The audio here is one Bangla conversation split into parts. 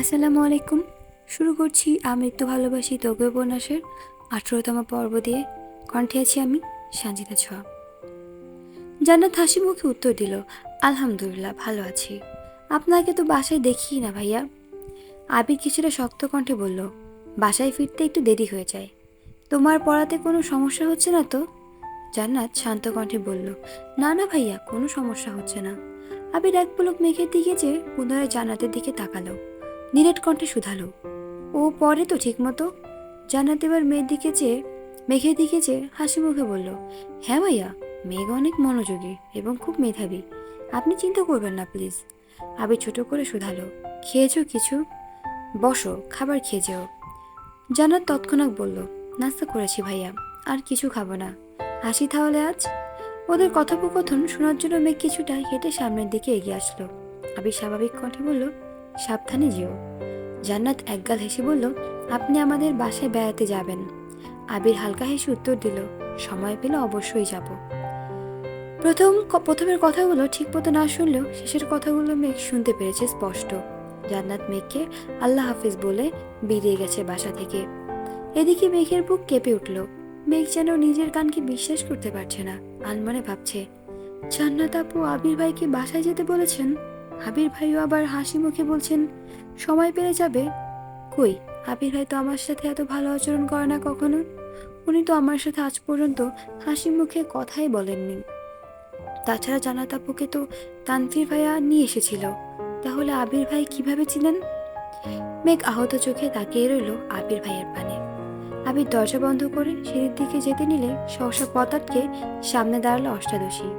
আসসালামু আলাইকুম। শুরু করছি আমৃত্যু ভালোবাসি তোকে উপন্যাসের 18তম পর্ব দিয়ে। কণ্ঠে আছি আমি, সানজিদা ছোঁয়া। জান্নাত হাসি মুখে উত্তর দিল, আলহামদুলিল্লাহ ভালো আছি। আপনাকে তো বাসায় দেখিই না ভাইয়া। আবির কিছুটা শক্ত কণ্ঠে বলল, বাসায় ফিরতে একটু দেরি হয়ে যায়। তোমার পড়াতে কোনো সমস্যা হচ্ছে না তো? জান্নাত শান্ত কণ্ঠে বলল, না না ভাইয়া, কোনো সমস্যা হচ্ছে না। আবির এক পলক মেঘের দিকে চেয়ে পুনরায় জান্নাতের দিকে তাকালো, নিরেট কণ্ঠে শুধালো, ও পড়ে তো ঠিক মতো? জান্নাত এবার মেঘের দিকে চেয়ে হাসি মুখে বলল, হ্যাঁ ভাইয়া, মেঘ অনেক মনোযোগী এবং খুব মেধাবী। আপনি চিন্তা করবেন না প্লিজ। আবির ছোট করে শুধালো, খেয়েছো কিছু? বসো, খাবার খেয়ে যেও। জান্নাত তৎক্ষণাৎ বলল, নাস্তা করেছি ভাইয়া, আর কিছু খাবো না। আসি তাহলে আজ। ওদের কথোপকথন শোনার জন্য মেঘ কিছুটা হেঁটে সামনের দিকে এগিয়ে আসলো। আবির স্বাভাবিক কণ্ঠে বলল, সাবধানে যেও। জান্নাত একগাল হেসে বলল, আপনি আমাদের বাসায় বেড়াতে যাবেন? আবির হালকা হেসে উত্তর দিল, সময় পেলে অবশ্যই যাব। প্রথমের কথাগুলো ঠিক মতো না শুনলেও শেষের কথাগুলো মেঘ শুনতে পেরেছে স্পষ্ট। জান্নাত মেঘকে আল্লাহ হাফিজ বলে বেরিয়ে গেছে বাসা থেকে। এদিকে মেঘের বুক কেঁপে উঠল। মেঘ যেন নিজের কানকে বিশ্বাস করতে পারছে না। আনমনে ভাবছে, জান্নাত আপু আবির ভাইকে বাসায় যেতে বলেছেন। আবির ভাইও আবার হাসি মুখে বলছেন সময় পেলে যাবে। কই, আবির ভাই তো আমার সাথে এত ভালো আচরণ করে না কখনো। উনি তো আমার সাথে আজ পর্যন্ত হাসি মুখে কথাই বলেননি। তাছাড়া জান্নাত আপুকে তো তানভীর ভাইয়া নিয়ে এসেছিল। তাহলে আবির ভাই কিভাবে ছিলেন? মেঘ আহত চোখে তাকিয়ে রইল আবির ভাইয়ের পানে। আবির দরজা বন্ধ করে সিঁড়ির দিকে যেতে নিলে সহসা পথ আটকে সামনে দাঁড়ালো অষ্টাদশী।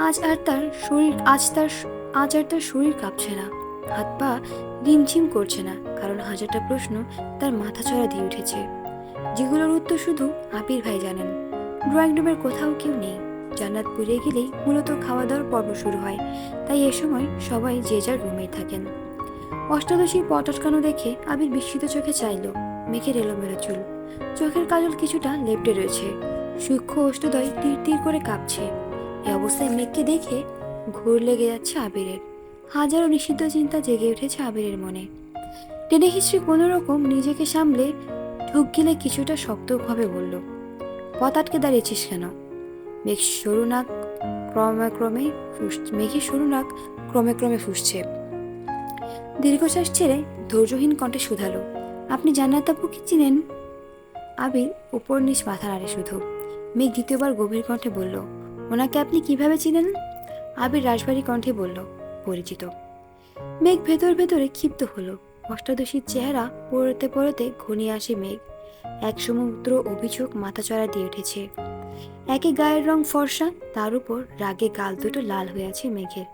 আজ আর তার শরীর আজ তার আজ আর তার শরীর কাঁপছে না, হাত পা রিমঝিম করছে না, কারণ হাজারটা প্রশ্ন তার মাথা চড়া দিয়ে উঠেছে, যেগুলোর উত্তর শুধু আবির ভাই জানেন। ড্রয়িং রুমের কোথাও কেউ নেই। জান্নাত পুড়ে গেলেই মূলত খাওয়া দাওয়ার পর্ব শুরু হয়, তাই এ সময় সবাই যে যার রুমেই থাকেন। অষ্টাদশীর পট আটকানো দেখে আবির বিস্মিত চোখে চাইল মেঘের এলোমেলো চুল, চোখের কাজল কিছুটা লেপ্টে রয়েছে, সূক্ষ্ম অষ্টদয় তীর তীর করে কাঁপছে। এই অবস্থায় মেঘকে দেখে ঘোর লেগে যাচ্ছে আবিরের। হাজারো নিষিদ্ধ চিন্তা জেগে উঠেছে আবিরের মনে। টেনে হিস্ট্রি কোনো রকম নিজেকে সামলে ঢুক গিলে কিছুটা শক্তভাবে বলল, পথ আটকে দাঁড়িয়েছিস কেন? মেঘ সরু নাক মেঘের সরু নাক ক্রমে ক্রমে ফুসছে। দীর্ঘশ্বাস ছেড়ে ধৈর্যহীন কণ্ঠে শুধালো, আপনি জান্নাত আপুকে চিনেন? আবির উপর নিচ মাথা নাড়ে শুধু। মেঘ দ্বিতীয়বার গভীর কণ্ঠে বলল, ওনাকে আপনি কিভাবে চিনেন? আবির রাশভারী কণ্ঠে বলল, পরিচিত। মেঘ ভেতর ভেতরে ক্ষিপ্ত হলো। অষ্টাদশীর চেহারা পড়তে পড়তে ঘনিয়ে আসে মেঘ। এক সমুদ্র অভিযোগ মাথাচড়া দিয়ে উঠেছে। একে গায়ের রং ফর্সা, তার উপর রাগে গাল দুটো লাল হয়ে আছে মেঘের।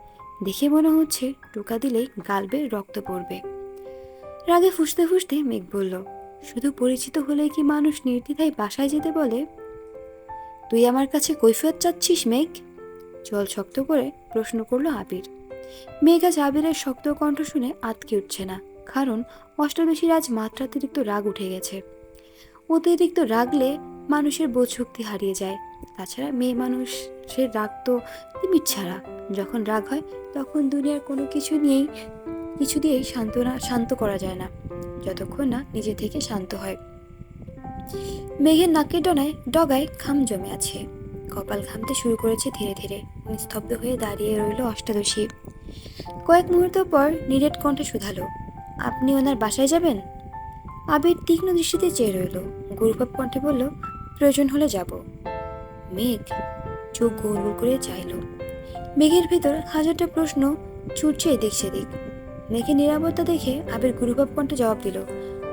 দেখে মনে হচ্ছে টোকা দিলেই গাল বেয়ে রক্ত পড়বে। রাগে ফুঁসতে ফুঁসতে মেঘ বলল, শুধু পরিচিত হলেই কি মানুষ নির্দ্বিধায় বাসায় যেতে বলে? তুই আমার কাছে কৈফিয়ত চাচ্ছিস মেঘ? জল শক্ত করে প্রশ্ন করলো আবির। মেঘ আজ আবিরের শক্ত কণ্ঠ শুনে আতকে উঠছে না, কারণ অষ্টাদশীর আজ মাত্রাতিরিক্ত রাগ উঠে গেছে। অতিরিক্ত রাগলে মানুষের বোধ শক্তি হারিয়ে যায়। তাছাড়া মেয়ে মানুষের রাগ তো লিমিট ছাড়া। যখন রাগ হয় তখন দুনিয়ার কোনো কিছু দিয়েই শান্ত করা যায় না, যতক্ষণ না নিজে থেকে শান্ত হয়। মেঘের নাকের ডগায় ঘাম জমে আছে, কপাল ঘামতে শুরু করেছে ধীরে ধীরে। নিস্তব্ধ হয়ে দাঁড়িয়ে রইল অষ্টাদশী। কয়েক মুহূর্ত পর নিরেট কণ্ঠে শুধালো, আপনি ওনার বাসায় যাবেন? আবির তীক্ষ্ণ দৃষ্টিতে চেয়ে রইল। গুরুভাব কণ্ঠে বলল, প্রয়োজন হলে যাব। মেঘ চোখ গোল গোল করে চাইল। মেঘের ভেতর হাজারটা প্রশ্ন ছুটছে এদিক সেদিক। মেঘের নিরাপত্তা দেখে আবির গুরুভাব কণ্ঠে জবাব দিল,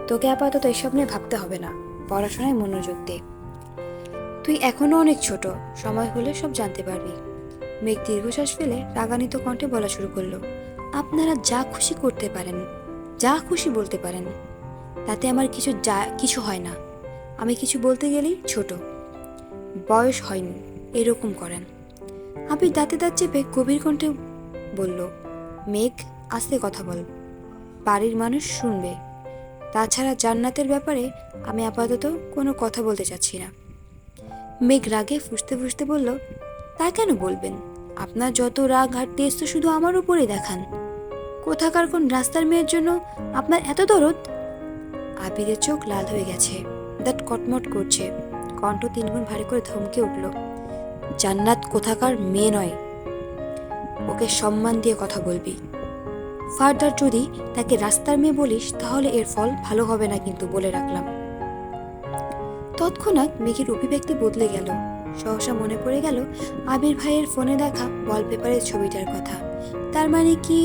তোকে আপাতত এসব নিয়ে ভাবতে হবে না, পড়াশোনায় মনোযোগ দে। তুই এখনো অনেক ছোট, সময় হলে সব জানতে পারবি। মেঘ দীর্ঘশ্বাস ফেলে রাগান্বিত কণ্ঠে বলা শুরু করলো, আপনারা যা খুশি করতে পারেন, যা খুশি বলতে পারেন, তাতে আমার কিছু হয় না। আমি কিছু বলতে গেলেই ছোট, বয়স হয়নি এরকম করেন। আবির দাঁতে দাঁত চেপে গভীর কণ্ঠে বলল, মেঘ আস্তে কথা বল, বাড়ির মানুষ শুনবে। তাছাড়া জান্নাতের ব্যাপারে আমি আপাতত কোনো কথা বলতে চাচ্ছি না। মেঘ রাগে ফুঁসতে ফুঁসতে বলল, তা কেন বলবেন? আপনার যত রাগ আর তেজ তো শুধু আমার উপরে দেখান। কোথাকার কোন রাস্তার মেয়ের জন্য আপনার এত দরদ? আবিরের চোখ লাল হয়ে গেছে, দাঁত কটমট করছে, কণ্ঠ তিনগুণ ভারী করে ধমকে উঠল, জান্নাত কোথাকার মেয়ে নয়, ওকে সম্মান দিয়ে কথা বলবি। ফার্দার যদি তাকে রাস্তার মেয়ে বলিস তাহলে এর ফল ভালো হবে না, কিন্তু বলে রাখলাম। তৎক্ষণাৎ মেঘের অভিব্যক্তি বদলে গেল। সহসা মনে পড়ে গেল আবির ভাইয়ের ফোনে দেখা ওয়ালপেপারের ছবিটার কথা। তার মানে কি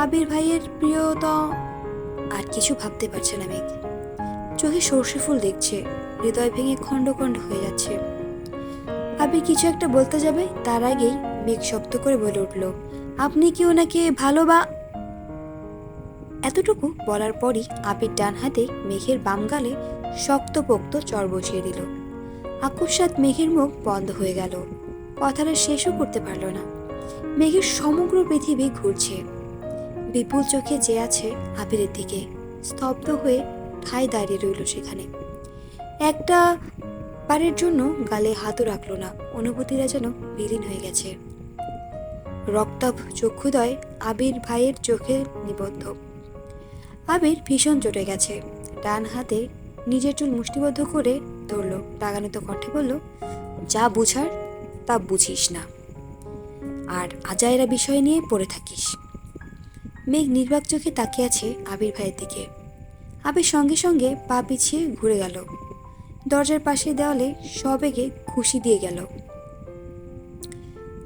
আবির ভাইয়ের প্রিয়তম? আর কিছু ভাবতে পারছে না মেঘ। চোখে সর্ষে ফুল দেখছে, হৃদয় ভেঙে খণ্ড খণ্ড হয়ে যাচ্ছে। আবির কিছু একটা বলতে যাবে, তার আগেই মেঘ শব্দ করে বলে উঠল, আপনি কি ওনাকে এতটুকু বলার পরই আবির ডান হাতে মেঘের বাম গালে শক্তপোক্ত চর বসিয়ে দিল। আকস্মাৎ মেঘের মুখ বন্ধ হয়ে গেল, কথাটা শেষও করতে পারল না। মেঘের সমগ্র পৃথিবী ঘুরছে, বিপুল চোখে চেয়ে আছে আবিরের দিকে, স্তব্ধ হয়ে ঠায় দাঁড়িয়ে রইল সেখানে। একটা বারের জন্য গালে হাতও রাখল না, অনুভূতিরা যেন বিলীন হয়ে গেছে। রক্তাভ চক্ষুদয় আবির ভাইয়ের চোখে নিবদ্ধ। আবির ভীষণ চটে গেছে, ডান হাতে নিজের চুল মুষ্টিবদ্ধ করে ধরল, রাগান্বিত কণ্ঠে বলল, যা বুঝার তা বুঝিস না, আর আজাইরা বিষয় নিয়ে পড়ে থাকিস। মেঘ নির্বাক চোখে তাকিয়ে আছে আবির ভাইয়ের দিকে। আবির সঙ্গে সঙ্গে পা পিছিয়ে ঘুরে গেল, দরজার পাশে দেওয়ালে সবেগে ঘুষি দিয়ে গেল।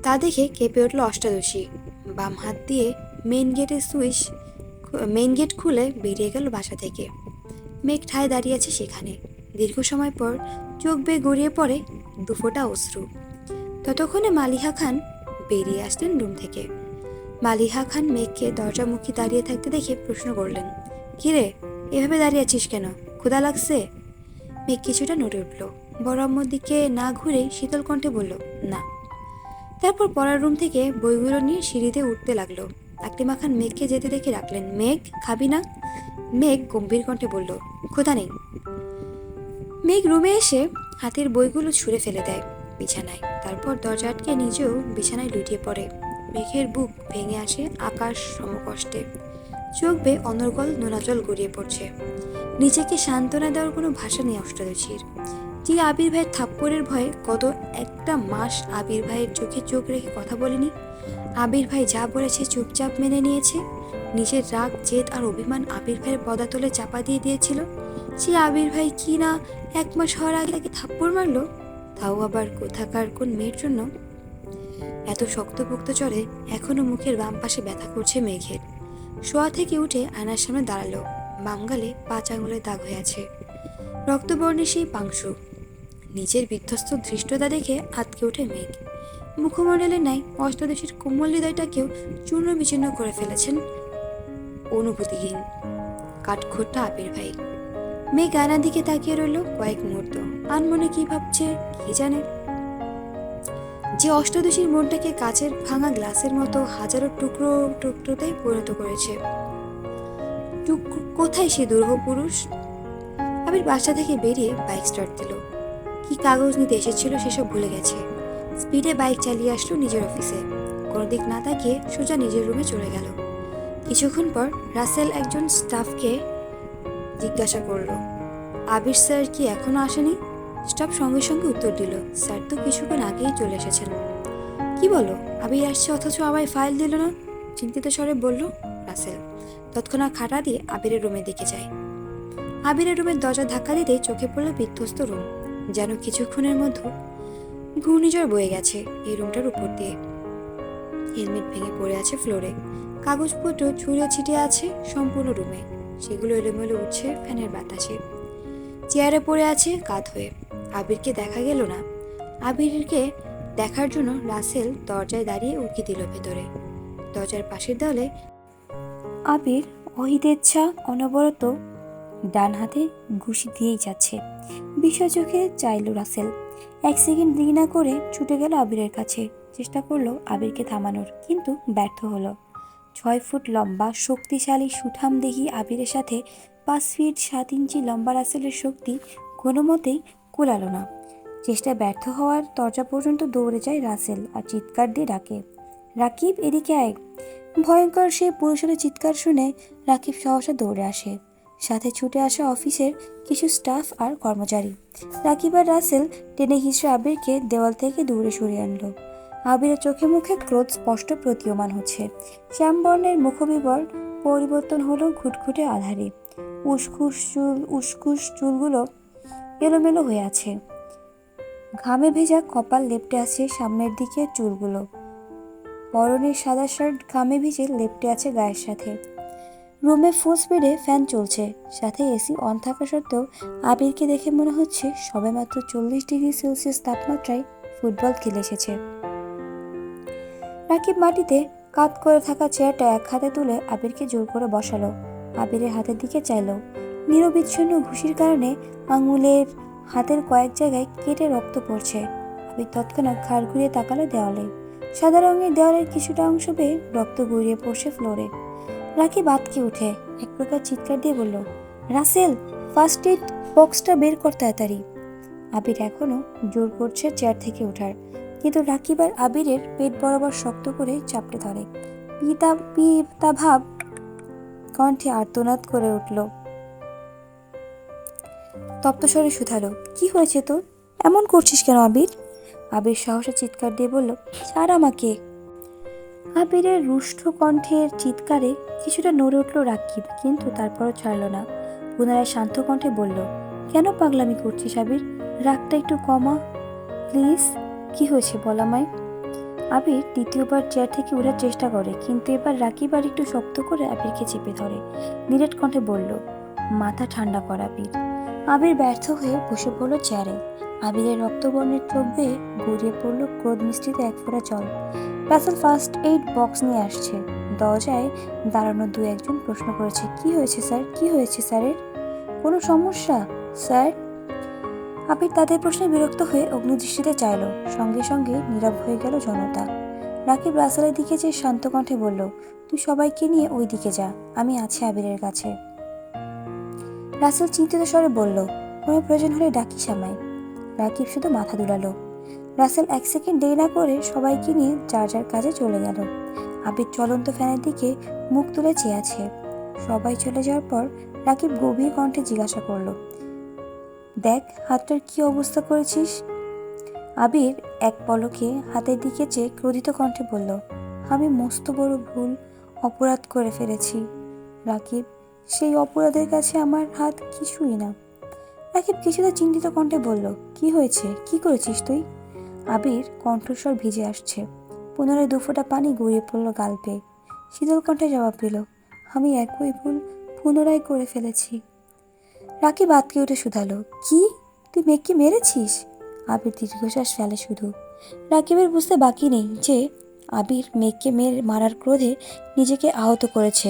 তা দেখে কেঁপে উঠল অষ্টাদশী। বাম হাত দিয়ে মেইন গেট খুলে বেরিয়ে গেল বাসা থেকে। মেঘ ঠায় দাঁড়িয়ে আছে সেখানে। দীর্ঘ সময় পর চোখ বেয়ে গড়িয়ে পড়ে দুফোঁটা অশ্রু। ততক্ষণে মালিহা খান বেরিয়ে আসলেন রুম থেকে। মালিহা খান মেঘকে দরজামুখী দাঁড়িয়ে থাকতে দেখে প্রশ্ন করলেন, কিরে, এভাবে দাঁড়িয়ে আছিস কেন? ক্ষুধা লাগছে? মেঘ কিছুটা নড়ে উঠল, বড় আম্মুর দিকে না ঘুরে শীতল কণ্ঠে বলল, না। তারপর পড়ার রুম থেকে বইগুলো নিয়ে সিঁড়িতে উঠতে লাগলো। আকলিমা খান মেঘকে যেতে দেখে রাখলেন, মেঘ, খাবি না? মেঘ গম্ভীর কণ্ঠে বলল, ক্ষুধা নেই। মেঘ রুমে এসে হাতের বইগুলো ছুঁড়ে ফেলে দেয় বিছানায়, তারপর দরজা আটকে নিজেও বিছানায় লুটিয়ে পড়ে। মেঘের বুক ভেঙে আসে আকাশ সমকষ্টে, চোখ বেয়ে অনর্গল নোনাজল গড়িয়ে পড়ছে। নিজেকে সান্ত্বনা দেওয়ার কোনো ভাষা নেই অষ্টাদশীর। যে আবির ভাইয়ের থাপ্পড়ের ভয়ে গত একটা মাস আবির ভাইয়ের চোখে চোখ রেখে কথা বলেনি, আবির ভাই যা বলেছে চুপচাপ মেনে নিয়েছে, নিজের রাগ, জেদ আর অভিমান আবির ভাইয়ের পদাতলে চাপা দিয়ে দিয়েছিল, সে আবির ভাই কি না 1 মাস হওয়ার আগে তাকে থাপ্পড় মারলো, তাও আবার কোথাকার কোন মেয়ের জন্য। এত শক্তপোক্ত চড়ে এখনো মুখের বাম পাশে ব্যথা করছে মেঘের। শোয়া থেকে উঠে আয়নার সামনে দাঁড়ালো, বাম গালে 5 আঙুলের দাগ হয়ে আছে, রক্তবর্ণে সেই পাংশু। নিজের বিধ্বস্ত ধৃষ্টতা দেখে আতকে ওঠে মেঘ। মুখমণ্ডলের ন্যায় অষ্টাদশীর কোমল হৃদয়টাকেও চূর্ণ বিচূর্ণ করে ফেলেছেন অনুভূতিহীন কাঠখোট্টা আবির ভাই। মেঘ আয়নার দিকে তাকিয়ে রইল কয়েক মুহূর্ত, আনমনে কি ভাবছে কি জানে। যে অষ্টাদশীর মনটাকে কাচের ভাঙা গ্লাসের মতো হাজারো টুকরোতে পরিণত করেছে, কোথায় সে দুর্হ পুরুষ? আবির বাসা থেকে বেরিয়ে বাইক স্টার্ট দিল। কি কাগজ নিতে এসেছিল সেসব ভুলে গেছে। স্পিডে বাইক চালিয়ে আসলো নিজের অফিসে। কোনো দিক না তাকিয়ে সোজা নিজের রুমে চলে গেল। কিছুক্ষণ পর রাসেল একজন স্টাফকে জিজ্ঞাসা করলো, আবির স্যার কি এখনো আসেনি? স্টাফ সঙ্গে সঙ্গে উত্তর দিল, স্যার তো কিছুক্ষণ আগেই চলে এসেছেন। কি বলো, আবির আসছে অথচ আমায় ফাইল দিল না? চিন্তিত স্বরে বলল রাসেল। তৎক্ষণাৎ খাটা দিয়ে আবিরের রুমের দিকে যায়। আবিরের রুমের দরজা ধাক্কা দিতেই চোখে পড়ল বিধ্বস্ত রুম। যেন কিছুক্ষণের মধ্যে ঘূর্ণিঝড় বয়ে গেছে এই রুমটার উপর দিয়ে। হেলমেট ভেঙে পড়ে আছে ফ্লোরে, কাগজপত্র ছড়িয়ে ছিটিয়ে আছে সম্পূর্ণ রুমে, সেগুলো এলোমেলো উঠছে ফ্যানের বাতাসে। চেয়ারে পড়ে আছে কাত হয়ে। আবিরকে দেখা গেল না। আবিরকে দেখার জন্য রাসেল দরজায় দাঁড়িয়ে উঁকি দিল ভেতরে। দরজার পাশের দেওয়ালে আবির অহিতেচ্ছা অনবরত ডান হাতে ঘুষি দিয়েই যাচ্ছে। বিষয় চোখে চাইল রাসেল। 1 সেকেন্ড দেরি না করে ছুটে গেল আবিরের কাছে, চেষ্টা করলো আবিরকে থামানোর, কিন্তু ব্যর্থ হলো। 6 ফুট লম্বা শক্তিশালী সুঠামদেহী আবিরের সাথে 5 ফিট 7 ইঞ্চি লম্বা রাসেলের শক্তি কোনো মতেই কুলালো না। চেষ্টা ব্যর্থ হওয়ার দরজা পর্যন্ত দৌড়ে যায় রাসেল আর চিৎকার দিয়ে ডাকে, রাকিব, এদিকে আয়। ভয়ঙ্কর সে পুরুষের চিৎকার শুনে রাকিব সহসা দৌড়ে আসে। সাথে ছুটে আসা অফিসের কিছু স্টাফ আর কর্মচারী। রাকিব আর রাসেল টেনে হিঁচড়ে আবিরকে দেওয়াল থেকে দূরে সরিয়ে আনলো। আবিরের চোখে মুখে ক্রোধ স্পষ্ট প্রতীয়মান হচ্ছে। শ্যামবর্ণের মুখবিবর পরিবর্তন হলো ঘুটঘুটে আধারে। উস্কুস চুলগুলো এলোমেলো হয়ে আছে। ঘামে ভেজা কপাল লেপ্টে আছে সামনের দিকে চুলগুলো। পরনের সাদা শার্ট ঘামে ভিজে লেপ্টে আছে গায়ের সাথে। রুমে ফুল স্পিডে ফ্যান চলছে, সাথে এসি অন থাকা সত্ত্বেও আবিরকে দেখে মনে হচ্ছে সবেমাত্র 40 ডিগ্রি সেলসিয়াস তাপমাত্রায় ফুটবল খেলে এসেছে। রাকিব মাটিতে কাত করে থাকা চেয়ারটা এক হাতে তুলে আবিরকে জোর করে বসালো। আবিরের হাতের দিকে চাইলো। নিরবিচ্ছিন্ন ঘুষির কারণে আঙুলের হাতের কয়েক জায়গায় কেটে রক্ত পড়ছে। আবির তৎক্ষণাৎ ঘাড় ঘুরিয়ে তাকালো দেওয়ালে। সাদা রঙের দেওয়ালের কিছুটা অংশ বেয়ে রক্ত গড়িয়ে পড়ছে ফ্লোরে। রাকিব আঁতকে উঠে এক প্রকার চিৎকার দিয়ে বলল, রাসেল, ফার্স্ট এইড বক্সটা বের কর তাড়াতাড়ি। আবির এখনো জোর করছে চেয়ার থেকে ওঠার, কিন্তু রাকিব আর আবিরের পেট বরাবর শক্ত করে চাপড়ে ধরে। পিতা ভাব কণ্ঠে আর্তনাদ করে উঠল। তপ্তস্বরে শুধালো, কি হয়েছে তোর? এমন করছিস কেন আবির? আবির সাহসে চিৎকার দিয়ে বলল, ছাড় আমাকে। আবিরের রুষ্ট কণ্ঠের চিৎকারে কিছুটা নড়ে উঠল রাকিব, কিন্তু তারপরও ছাড়ল না। পুনরায় শান্ত কণ্ঠে বলল, কেন পাগলামি করছিস আবির? রাগটা একটু কমা প্লিজ। কি হয়েছে বল আমায়। আবির দ্বিতীয়বার চেয়ার থেকে ওঠার চেষ্টা করে, কিন্তু এবার রাকিব আর একটু শক্ত করে আবিরকে চেপে ধরে। নিরেট কণ্ঠে বলল, মাথা ঠান্ডা কর আবির। আবির ব্যর্থ হয়ে বসে পড়ল চেয়ারে। আবিরের রক্তবর্ণের চোখ বেয়ে গড়িয়ে পড়ল ক্রোধ মিশ্রিত এক ফোঁটা জল। রাসেল ফার্স্ট এইড বক্স নিয়ে আসছে। দরজায় দাঁড়ানো দু একজন প্রশ্ন করেছে, কি হয়েছে স্যার, কি হয়েছে স্যারের? কোনো সমস্যা স্যার? আবির তাদের প্রশ্নে বিরক্ত হয়ে অগ্নিদৃষ্টিতে চাইল। সঙ্গে সঙ্গে নীরব হয়ে গেল জনতা। রাকিব রাসেলের দিকে চেয়ে শান্ত কণ্ঠে বলল, তুই সবাইকে নিয়ে ওই দিকে যা, আমি আছি আবিরের কাছে। রাসেল চিন্তিত স্বরে বলল, কোনো প্রয়োজন হলে ডাকিস আমায়। রাকিব শুধু মাথা দুলালো। রাসেল এক সেকেন্ড দেরি না করে সবাইকে নিয়ে যার যার কাজে চলে গেল। আবির চলন্ত ফ্যানের দিকে মুখ তুলে চেয়ে আছে। সবাই চলে যাওয়ার পর রাকিব গভীর কণ্ঠে জিজ্ঞাসা করল, দেখ হাতটার কি অবস্থা করেছিস? আবির এক পলকে হাতের দিকে চেয়ে ক্রোধিত কণ্ঠে বলল, আমি মস্ত বড় ভুল অপরাধ করে ফেলেছি রাকিব। সেই অপরাধের কাছে আমার হাত কিছুই না। রাকিব কিছুটা চিন্তিত কণ্ঠে বলল, কি হয়েছে, কি করেছিস তুই? আবির কণ্ঠস্বর ভিজে আসছে। পুনরায় দুফোঁটা পানি গড়িয়ে পড়ল গাল বেয়ে। শীতল কণ্ঠে জবাব দিল, আমি একই ভুল পুনরায় করে ফেলেছি। রাকিব আতকে উঠে শুধালো, কি, তুই মেঘকে মেরেছিস? আবির দীর্ঘশ্বাস ফেলে শুধু। রাকিবের বুঝতে বাকি নেই যে আবির মেঘকে মারার ক্রোধে নিজেকে আহত করেছে।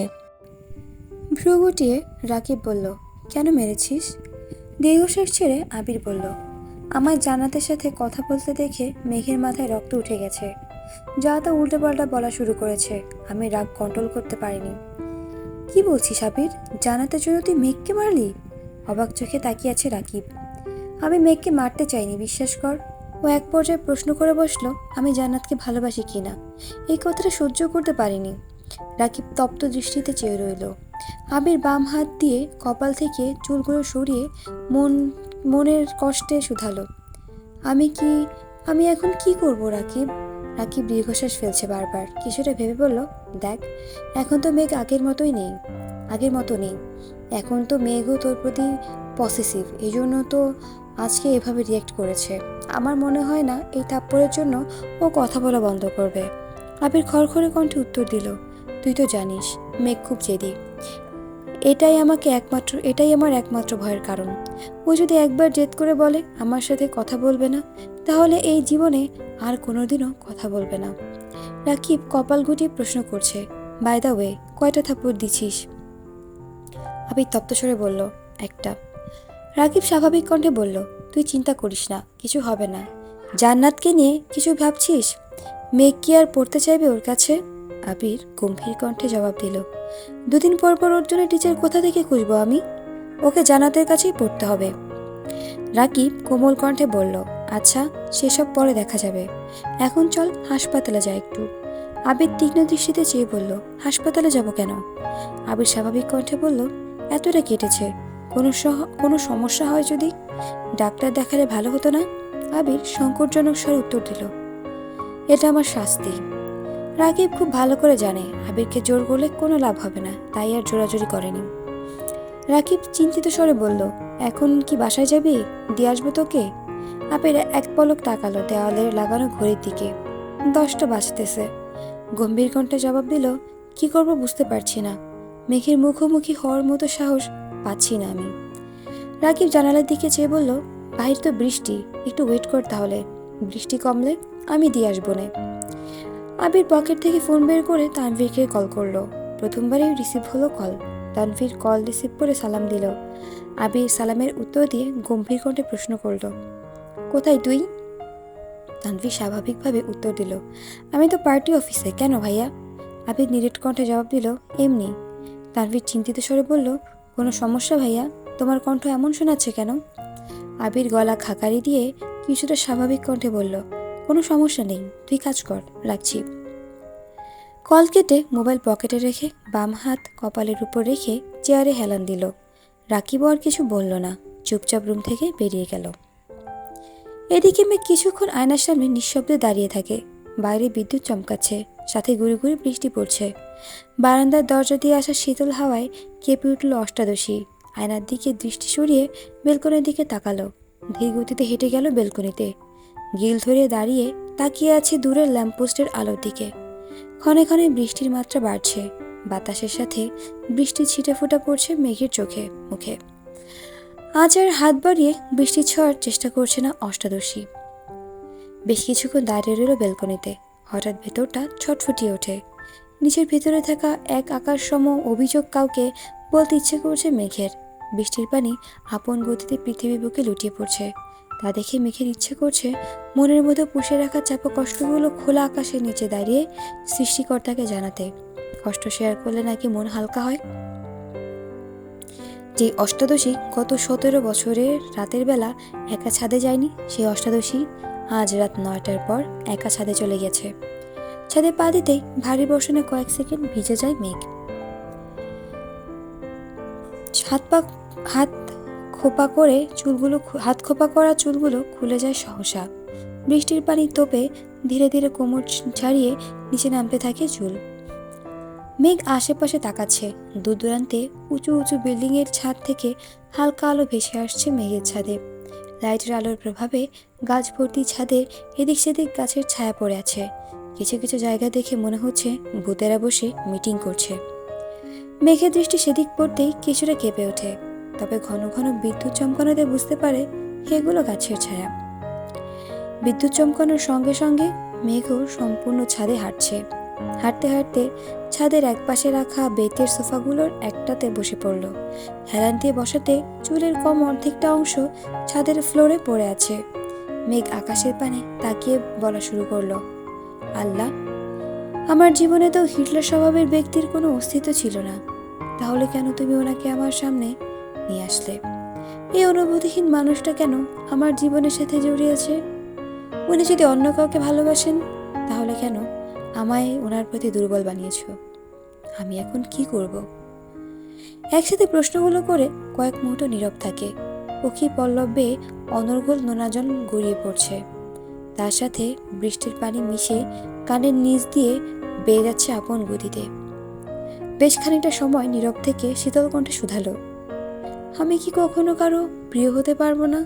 ভ্রু গুটিয়ে রাকিব বলল, কেন মেরেছিস? দীর্ঘশ্বাস ছেড়ে আবির বলল, আমার জান্নাতের সাথে কথা বলতে দেখে মেঘের মাথায় রক্ত উঠে গেছে। যা তা উল্টোপাল্টা বলা শুরু করেছে। আমি রাগ কন্ট্রোল করতে পারিনি। কি বলছিস আবির? জান্নাতের জন্য তুই মেঘকে মারলি? অবাক চোখে তাকিয়ে আছে রাকিব। আমি মেঘকে মারতে চাইনি, বিশ্বাস কর। ও এক পর্যায়ে প্রশ্ন করে বসলো, আমি জান্নাতকে ভালোবাসি কিনা। এই কথাটা সহ্য করতে পারিনি। রাকিব তপ্ত দৃষ্টিতে চেয়ে রইল। আবির বাম হাত দিয়ে কপাল থেকে চুলগুলো সরিয়ে মনের কষ্টে শুধালো, আমি এখন কি করব রাকিব? রাকিব দীর্ঘশ্বাস ফেলছে বারবার। কিছুটা ভেবে বলল, দেখ, এখন তো মেঘ আগের মতো নেই। এখন তো মেঘও তোর প্রতি পসেসিভ, এই জন্য তো আজকে এভাবে রিয়্যাক্ট করেছে। আমার মনে হয় না এই থাপ্পড়ের জন্য ও কথা বলা বন্ধ করবে। আবির খড়খড়ে কণ্ঠে উত্তর দিল, তুই তো জানিস মেঘ খুব জেদি। এটাই আমার একমাত্র ভয়ের কারণ। ও যদি একবার জেদ করে বলে আমার সাথে কথা বলবে না, তাহলে এই জীবনে আর কোনোদিনও কথা বলবে না। রাকিব কপাল গুটিয়ে প্রশ্ন করছে, বাই দ্য ওয়ে, কয়টা থাপ্পড় দিছিস? আবির তপ্তস্বরে বলল, একটা। রাকিব স্বাভাবিক কণ্ঠে বলল, তুই চিন্তা করিস না, কিছু হবে না। জান্নাতকে নিয়ে কিছু ভাবছিস? মেঘ কি আর পড়তে চাইবে ওর কাছে? আবির গম্ভীর কণ্ঠে জবাব দিল, দুদিন পর পর ওর জন্য টিচার কোথা থেকে খুঁজবো আমি? ওকে জান্নাতের কাছেই পড়তে হবে। রাকিব কোমল কণ্ঠে বলল, আচ্ছা, সেসব পরে দেখা যাবে। এখন চল হাসপাতালে যাই একটু। আবির তীক্ষ্ণ দৃষ্টিতে চেয়ে বলল, হাসপাতালে যাব কেন? আবির স্বাভাবিক কণ্ঠে বলল, এতটা কেটেছে, কোনো সমস্যা হয় যদি? ডাক্তার দেখালে ভালো হতো না? আবির সংকটজনক স্বরে উত্তর দিল, এটা আমার শাস্তি। রাকিব খুব ভালো করে জানে আবিরকে জোর করলে কোনো লাভ হবে না, তাই আর জোরাজুরি করেনি। রাকিব চিন্তিত স্বরে বলল, এখন কি বাসায় যাবি? দিয়ে আসবো তোকে? আবির এক পলক তাকালো দেওয়ালে লাগানো ঘড়ির দিকে। 10টা বাজতেছে। গম্ভীর কণ্ঠে জবাব দিল, কি করব বুঝতে পারছি না। মেঘের মুখোমুখি হওয়ার মতো সাহস পাচ্ছি না আমি। রাকিব জানালার দিকে চেয়ে বলল, বাহির তো বৃষ্টি, একটু ওয়েট কর তাহলে, বৃষ্টি কমলে আমি দিয়ে আসবো নে। আবির পকেট থেকে ফোন বের করে তানভীরকে কল করলো। প্রথমবারই রিসিভ হলো কল। তানভীর কল রিসিভ করে সালাম দিল। আবির সালামের উত্তর দিয়ে গম্ভীর কণ্ঠে প্রশ্ন করল, কোথায় তুই? তানভীর স্বাভাবিকভাবে উত্তর দিল, আমি তো পার্টি অফিসে। কেন ভাইয়া? আবির নিরেট কণ্ঠে জবাব দিল, এমনি। তানভীর চিন্তিত স্বরে বলল, কোনো সমস্যা ভাইয়া? তোমার কণ্ঠ এমন শোনাচ্ছে কেন? আবির গলা খাকারি দিয়ে কিছুটা স্বাভাবিক কণ্ঠে বলল, কোনো সমস্যা নেই, তুই কাজ কর, রাখছি। কল কেটে মোবাইল পকেটে রেখে বাম হাত কপালের উপর রেখে চেয়ারে হেলান দিল। রাকিব আর কিছু বলল না, চুপচাপ রুম থেকে বেরিয়ে গেল। এদিকে মেয়ে কিছুক্ষণ আয়নার সামনে নিঃশব্দে দাঁড়িয়ে থাকে। বাইরে বিদ্যুৎ চমকাচ্ছে, সাথে গুঁড়ি গুঁড়ি বৃষ্টি পড়ছে। বারান্দার দরজা দিয়ে আসা শীতল হাওয়ায় কেঁপে উঠল অষ্টাদশী। আয়নার দিকে দৃষ্টি সরিয়ে বেলকনির দিকে তাকালো। ধীর গতিতে হেঁটে গেল বেলকনিতে। গিল ধরে দাঁড়িয়ে তাকিয়ে আছে দূরের ল্যাম্পপোস্টের আলোর দিকে। ক্ষণে ক্ষণে বৃষ্টির মাত্রা বাড়ছে। বাতাসের সাথে বৃষ্টির ছিটে ফোঁটা পড়ছে মেঘের চোখে মুখে। আজ আর হাত বাড়িয়ে বৃষ্টি ছোঁয়ার চেষ্টা করছে না অষ্টাদশী। বেশ কিছুক্ষণ দাঁড়িয়ে রইল বেলকনিতে। হঠাৎ ভেতরটা ছটফটিয়ে ওঠে। নিচের ভেতরে থাকা এক আকাশ সম অভিযোগ কাউকে বলতে ইচ্ছে করছে মেঘের। বৃষ্টির পানি আপন গতিতে পৃথিবী বুকে লুটিয়ে পড়ছে। তা দেখে মেঘের ইচ্ছে করছে মনের মধ্যে পুষে রাখা চাপা কষ্টগুলো খোলা আকাশের নিচে দাঁড়িয়ে সৃষ্টিকর্তাকে জানাতে। কষ্ট শেয়ার করলে নাকি মন হালকা হয়। যে অষ্টাদশী গত 17 বছরের রাতের বেলা একা ছাদে যায়নি, সেই অষ্টাদশী আজ রাত 9টার পর একা ছাদে চলে গেছে। ছাদে পা দিতেই ভারী বর্ষণে কয়েক সেকেন্ড ভিজে যায় মেঘ। হাত খোপা করা চুলগুলো খুলে যায় সহসা। বৃষ্টির পানি তোপে ধীরে ধীরে কোমর ছাড়িয়ে নিচে নামতে থাকে চুল। মেঘ আশেপাশে তাকাচ্ছে। দূর দূরান্তে উঁচু উঁচু বিল্ডিং এর ছাদ থেকে হালকা আলো ভেসে আসছে মেঘের ছাদে। লাইটের আলোর প্রভাবে গাছ ভর্তি ছাদের এদিক সেদিক গাছের ছায়া পড়ে আছে। কিছু কিছু জায়গা দেখে মনে হচ্ছে ভূতেরা বসে মিটিং করছে। মেঘের দৃষ্টি সেদিক পড়তেই কিছুটা কেঁপে ওঠে। তবে ঘন ঘন বিদ্যুৎ চমকানোতে বুঝতে পারে এগুলো গাছের ছায়া। বিদ্যুৎ চমকানোর সঙ্গে সঙ্গে মেঘও সম্পূর্ণ ছাদে হাঁটছে। হাঁটতে হাঁটতে ছাদের একপাশে রাখা বেতের সোফাগুলোর একটাতে বসে পড়ল। হেলান দিয়ে বসাতে চুলের কম অর্ধেকটা অংশ ছাদের ফ্লোরে পড়ে আছে। মেঘ আকাশের পানে তাকিয়ে বলা শুরু করলো, আল্লাহ, আমার জীবনে তো হিটলার স্বভাবের ব্যক্তির কোনো অস্তিত্ব ছিল না, তাহলে কেন তুমি ওনাকে আমার সামনে নিয়ে আসলে? এই অনুভূতিহীন মানুষটা কেন আমার জীবনের সাথে জড়িয়েছে? উনি যদি অন্য কাউকে ভালোবাসেন, তাহলে কেন আমায় ওনার প্রতি দুর্বল বানিয়েছ? আমি এখন কি করব? একসাথে প্রশ্নগুলো করে কয়েক মুহূর্ত নীরব থাকে। পক্ষী পল্লবে অনর্গল নোনাজল গড়িয়ে পড়ছে। তার সাথে বৃষ্টির পানি মিশে কানের নিচ দিয়ে বেয়ে যাচ্ছে আপন গতিতে। বেশ খানিকটা সময় নীরব থেকে শীতল কণ্ঠে শুধালো, আমি কি কখনো কারো প্রিয় হতে পারবো না?